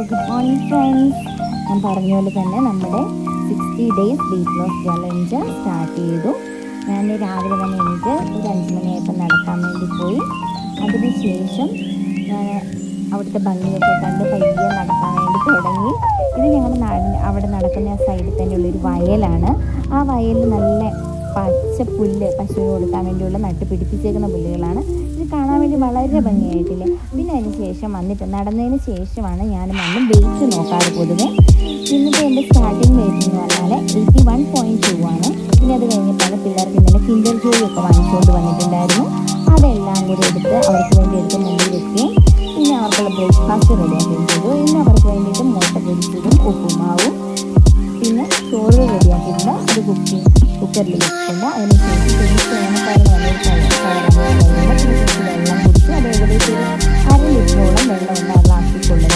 Good morning friends. ഞാൻ പറഞ്ഞ പോലെ തന്നെ നമ്മുടെ 60 days weight loss challenge start ചെയ്തു. ഞാൻ രാവിലെ തന്നെ എനിക്ക് ഒരു 5 മണിയായപ്പോൾ നടക്കാൻ വേണ്ടി പോയി. അതിനുശേഷം ഞാൻ അവിടുത്തെ ഭംഗിയൊക്കെ കണ്ട് പയ്യെ നടക്കാൻ വേണ്ടി തുടങ്ങി. ഇത് ഞങ്ങളുടെ നാടിൻ്റെ അവിടെ നടക്കുന്ന സൈഡിൽ തന്നെയുള്ളൊരു വയലാണ്. ആ വയലിൽ നല്ല പച്ച പുല്ല് പശുവിന് കൊടുക്കാൻ വേണ്ടിയുള്ള നട്ട് പിടിപ്പിച്ചേക്കുന്ന പുല്ലുകളാണ്. ഇത് കാണാൻ വേണ്ടി വളരെ ഭംഗിയായിട്ടില്ലേ. പിന്നെ അതിന് ശേഷം വന്നിട്ട് നടന്നതിന് ശേഷമാണ് ഞാൻ വന്ന് വെയിറ്റ് നോക്കാറ് പൊതുവെ. ഇന്നത്തെ എൻ്റെ സ്റ്റാർട്ടിങ് വെയിറ്റ് എന്ന് പറഞ്ഞാൽ 81.2 ആണ്. പിന്നെ അത് കഴിഞ്ഞിട്ടാണ് പിള്ളേർക്ക് ഇന്നലെ കിൻഡർ ജോയ് ഒക്കെ വാങ്ങിച്ചുകൊണ്ട് വന്നിട്ടുണ്ടായിരുന്നു. അതെല്ലാം കൂടി എടുത്ത് അവർക്ക് വേണ്ടി എടുത്ത് മുന്നിൽ വെക്കുകയും പിന്നെ അവർക്കുള്ള ബ്രേക്ക്ഫാസ്റ്റ് റെഡിയാക്കുകയും ചെയ്തു. ഇന്ന് അവർക്ക് വേണ്ടിയിട്ട് മുട്ട പൊരിച്ചതും ഉപ്പുമാവും പിന്നെ ചോറ് റെഡിയാക്കിയിട്ടുണ്ട്. അത് കുക്കറിൽ വെച്ചിട്ടുണ്ട്. അതിനുശേഷം പിന്നെ തേങ്ങക്കാരൻ വെള്ളം കുടിച്ച് അത് ഏകദേശം ഒരു 1/2 ലിറ്ററോളം വെള്ളം ഉണ്ട് ആ ഗ്ലാസ്സിൽ കൊള്ളുന്നത്.